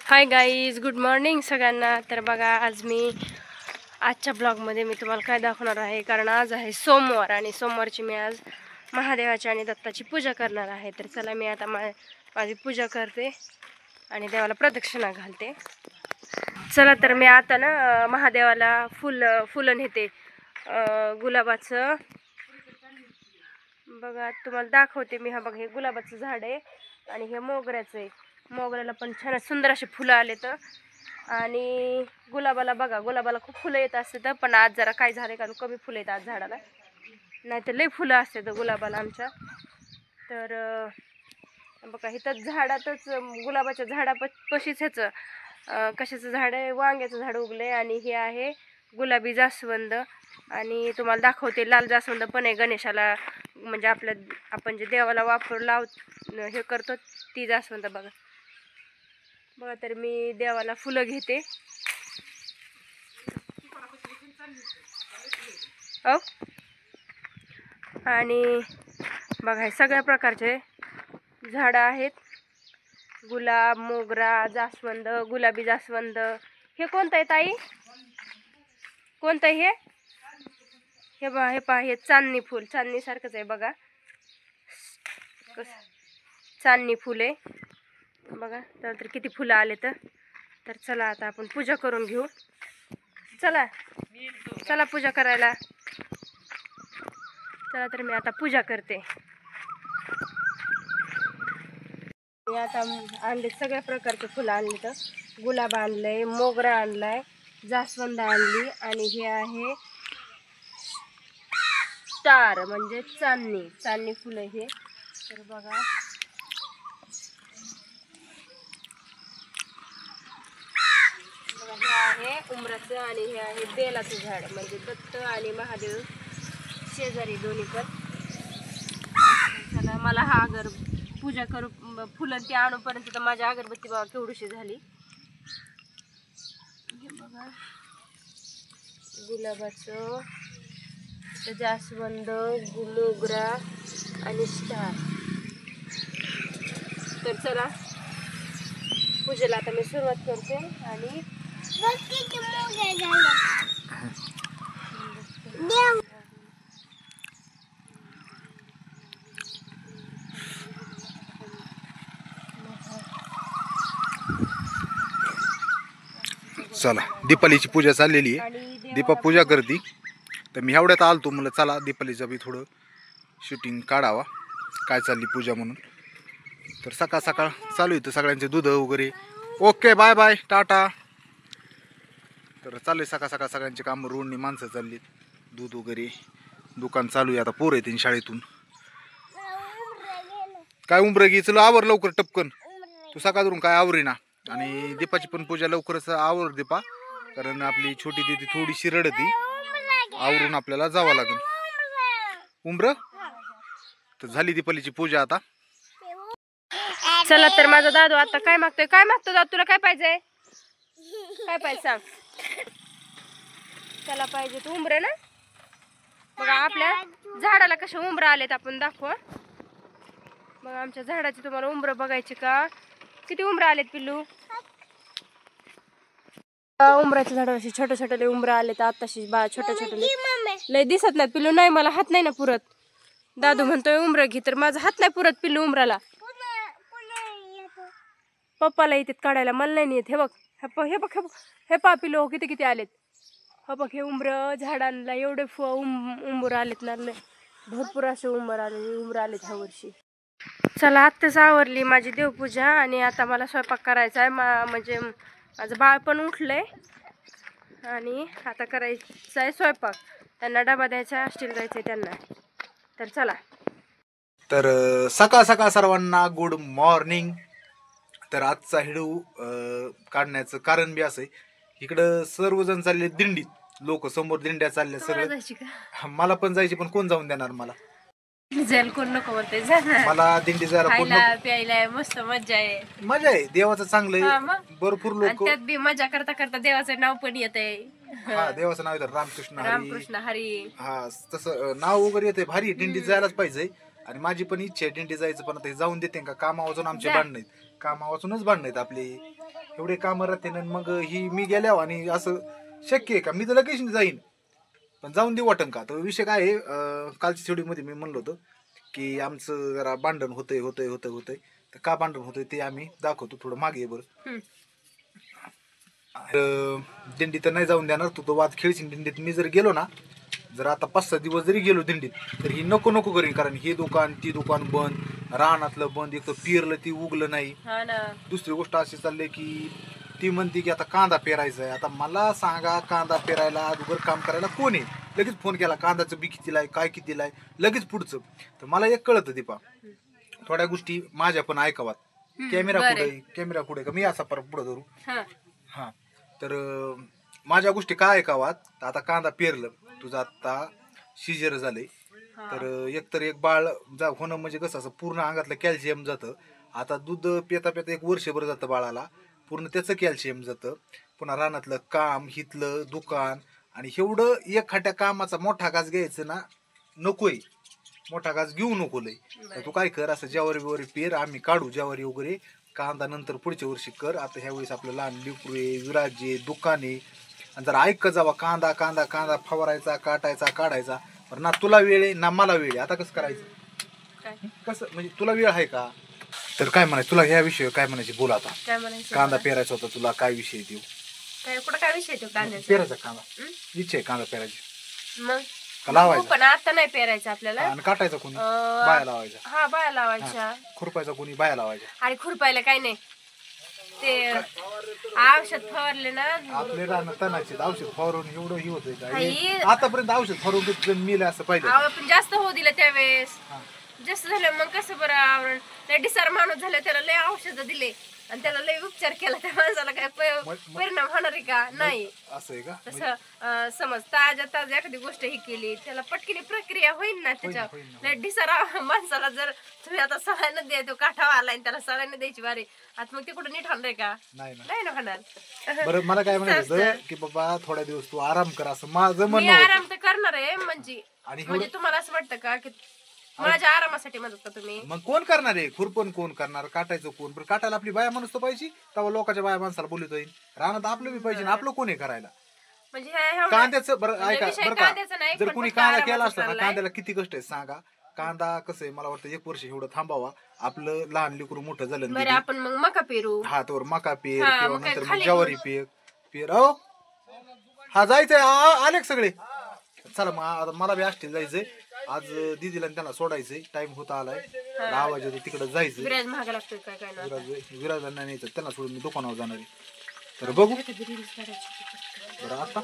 Hi guys, good morning सगळ्यांना. तर बघा, आज मी आजच्या ब्लॉगमध्ये मी तुम्हाला काय दाखवणार आहे, कारण आज आहे सोमवार आणि सोमवारची मी आज महादेवाची आणि दत्ताची पूजा करणार आहे. तर चला, मी आता माझी पूजा करते आणि देवाला प्रदक्षिणा घालते. चला, तर मी आता ना महादेवाला फुलं नेते. गुलाबाचं बघा, तुम्हाला दाखवते मी. हा बघा, हे गुलाबाचं झाड आहे आणि हे मोगऱ्याचं आहे. मोगऱ्याला पण छान सुंदर असे फुलं आले तर, आणि गुलाबाला बघा, गुलाबाला खूप फुलं येत असतात, पण आज जरा काय झालं कारण कमी फुलं येतात आज झाडाला, नाही तर लई फुलं असतात गुलाबाला आमच्या. तर बघा, इथं झाडातच गुलाबाच्या झाडापाशीच ह्याचं कशाचं झाड आहे, वांग्याचं झाड उगले आणि हे आहे गुलाबी जास्वंद. आणि तुम्हाला दाखवते, लाल जास्वंद पण आहे गणेशाला, म्हणजे आपण जे देवाला हे करतो ती जास्वंद. बघा बघा, तर मी देवाला फुलं घेते. आणि बघा, हे सगळ्या प्रकारचे झाडं आहेत. गुलाब, मोगरा, जास्वंद, गुलाबी जास्वंद. हे कोणतं आहे ताई, कोणतं आहे हे बघा, हे पहा, हे चांदणी फूल, चांदणी सारखंच आहे बघा, चांदणी फुल आहे बघा. तर किती फुलं आले तर चला, आता आपण पूजा करून घेऊ. चला चला पूजा करायला. चला, तर मी आता पूजा करते. मी आता आणले सगळ्या प्रकारचे फुलं आणले. तर गुलाब आणलंय, मोगरा आणलाय, जास्वंद आणली, आणि हे आहे स्टार म्हणजे चांदणी फुलं हे. तर बघा, हे आहे उमराचं आणि हे आहे बेलाचं झाड, म्हणजे दत्त आणि महादेव शेजारी दोन्ही पण. चला, मला हा पूजा करू, फुलं ते आणूपर्यंत तर माझ्या अगरबत्ती बघा केवढीशी झाली. हे बघा, गुलाबाचं, जास्वंद, मोगरा आणि स्टार. तर चला, पूजेला आता मी सुरुवात करते. आणि चला, दीपालीची पूजा चाललेली आहे. दीपा पूजा करते, तर मी एवढ्यात आलतो, मला चला दीपालीचं बी थोडं शूटिंग काढावा, काय चालली पूजा म्हणून. तर सकाळ सकाळ चालू आहे, तर सगळ्यांचे दूध वगैरे. Okay, bye bye, tata. तर चालू सकाळ सकाळ सगळ्यांचे कामं, रोडनी माणसं चालली, दूध वगैरे दुकान चालू आहे. आता पोर येते शाळेतून. काय उमरं घे, चला आवर लवकर टपकन, तू सकाळवरून काय आवरे ना. आणि दीपाची पण पूजा लवकरच आवर दीपा, कारण आपली छोटी दीदी थोडीशी रडती, आवरून आपल्याला जावं लागेल. उमरं तर झाली दीपालीची पूजा आता. चला, तर माझा दादू आता काय मागतोय, दादू तुला काय पाहिजे, काय पाहिजे सांग. त्याला पाहिजे तू उंबरे ना. बघा, आपल्या झाडाला कसे उंबरं आलेत आपण दाखव. मग आमच्या झाडाची तुम्हाला उंबरं बघायची का, किती उंबरं आलेत पिल्लू. उंबराच्या झाडावरशी छोटे छोटे लय उंबरं आलेत आताशी बा, छोटे छोटे लय दिसत नाहीत पिल्लू. नाही, मला हात नाही ना पुरत. दादू म्हणतोय उंबरं घे, तर माझा हात नाही पुरत पिल्लू उंबराला. पप्पाला येतात काढायला, मला नाही येत. हे बघ, हे बघ, हे पा पिल्लू किती किती आलेत. हे बघ, हे उंबरं झाडांना एवढे उंबरं आलेत ना, भरपूर असे उंबरं आलेत ह्या वर्षी. चला, आत्ताच आवरली माझी देवपूजा आणि आता मला स्वयंपाक करायचा आहे. म्हणजे माझं बाळ पण उठलंय आणि आता करायचा आहे स्वयंपाक. त्यांना डबा द्यायचा, स्टील द्यायचं त्यांना. तर चला. तर सकाळ सकाळ सर्वांना गुड मॉर्निंग. तर आजचा व्हिडिओ काढण्याचं कारण बी असं आहे, इकडं सर्वजण चालले दिंडीत, लोक समोर दिंड्या चालल्या सगळं. मला पण जायची, पण कोण जाऊन देणार मला. जायला कोण नको बोलते, मला दिंडी जायला कोण नको. प्यायला मस्त मजा आहे. मजा आहे, देवाचं चांगलं आहे, भरपूर लोक त्यात बी मजा करता करता देवाचं नाव पण येत आहे. हा, देवाचं नाव येतं रामकृष्ण हरी. हा, तसं नाव वगैरे येते. भारी दिंडी जायलाच पाहिजे. आणि माझी पण इच्छा आहे दिंडी जायचं, पण आता जाऊन देते का, कामावाचून आमचे भांडण आहेत, कामावाचूनच भांडण आहेत आपले. एवढे कामं राहते ना मग ही मी गेल्यावर आणि असं शक्य आहे का मी तर लगेच जाईन पण जाऊन देऊ वाटन का तर विषय काय आहे कालच्या व्हिडिओमध्ये मी म्हणलो होतो की आमचं जरा भांडण होतंय तर का भांडण होतंय ते आम्ही दाखवतो थोडं मागे आहे बरं दिंडी तर नाही जाऊन देणार तू तो वाद खेळशील दिंडीत मी जर गेलो ना जर आता 5-6 दिवस जरी गेलो दिंडीत तर ही नको करीन कारण हे दुकान ती दुकान बंद रानातलं बंद एक तर पेरलं ती उगलं नाही दुसरी गोष्ट अशी चालली की ती म्हणते की आता कांदा पेरायचा आहे आता मला सांगा कांदा पेरायला अगोदर काम करायला कोण आहे लगेच फोन केला कांदाचं बी कितीला आहे काय कितीला आहे लगेच पुढचं तर मला एक कळतं दीपा थोड्या गोष्टी माझ्या पण ऐकावात कॅमेरा कुठे का मी असा परत पुढे धरू हा तर माझ्या गोष्टी काय ऐकावात आता कांदा पेरलं तुझं आता शिजर झालंय तर एकतर एक बाळ होणं म्हणजे कसं असं पूर्ण अंगातलं कॅल्शियम जातं आता दूध पेता एक वर्षभर जातं बाळाला पूर्ण त्याचं कॅल्शियम जातं पुन्हा रानातलं काम हितलं दुकान आणि एवढं एखाद्या कामाचा मोठा घास घ्यायचं ना नकोय मोठा घास घेऊ नको लय तर तू काय कर असं ज्वारी पेर आम्ही काढू ज्वारी वगैरे कांदा नंतर पुढच्या वर्षी कर आता ह्या वेळेस आपलं लहान लिपुरे विराजे दुकाने आणि जर ऐक जावा कांदा फवारायचा काटायचा काढायचा पण ना तुला वेळ आहे ना मला वेळ आहे आता कसं करायचं कसं म्हणजे तुला वेळ आहे का तर काय म्हणायचं तुला ह्या विषय काय म्हणायचे बोल आता कांदा पेरायचा होता तुला काय विषय देऊ काय विषय पेरायचा कांदा इच्छा आहे कांदा पेरायची मग लावायचा पण आता नाही पेरायचं आपल्याला आणि काटायचा कोणी बाया लावायचा हा बाया लावायच्या खुरपायचा कोणी बाया लावायच्या आणि खुरपायला काही नाही ते औषध फवारले ना आपले तणाचे औषध फवारून एवढं ही होतंय का आतापर्यंत औषध फवारून मिळेल असं पाहिजे आपण जास्त होऊ दिलं त्यावेळेस जास्त झालं मग कसं बरं आवरण लय डिसार माणूस झालं त्याला लय औषध दिले आणि त्याला लय उपचार केला त्या माणसाला काय परिणाम होणार आहे का नाही असं आहे का तसं समज ताज्या एखादी गोष्ट ही केली त्याला पटकीने प्रक्रिया होईल ना त्याच्या लय डिसार माणसाला जर तुम्ही आता सलाईन द्या तो काठावा आला आणि त्याला सलाईन द्यायची वारी आता मग ते कुठं नीट होणार आहे का नाही ना होणार बरं मला काय म्हणायचं की बाबा थोड्या दिवस तू आराम कर असं माझं मी म्हणणं आराम तर करणार आहे म्हणजे तुम्हाला असं वाटतं का की माझ्या आरामासाठी म्हणत का तुम्ही मग कोण करणार आहे खुरपण कोण करणार काटायचं कोण पण काटायला आपली बाया माणूस तर पाहिजे तेव्हा लोकांच्या बाया माणसाला बोलतोय रानात आपलं बी पाहिजे आपलं कोण आहे करायला म्हणजे कांद्याचं बरं ऐका बरं का नाही जर कोणी कांदा केला असला ना कांद्याला किती कष्ट आहे सांगा कांदा कसं आहे मला वाटतं 1 वर्ष एवढं थांबावा आपलं लहान लेकरू मोठं झालं बरं आपण मग मका पेरू हा तर मका पेर किंवा नंतर मग ज्वारी पेर हो हा जायचंय आले सगळे चला मग आता मला बी आष्टील जायचंय आज दीदीला त्यांना सोडायचंय टाइम होता आलाय आवाज येतो तिकडे जायचं विराज महाग लागतोय काय विराजला नाही तर त्यांना सोडून मी दुकानावर जाणार आहे तर बघू बरं आता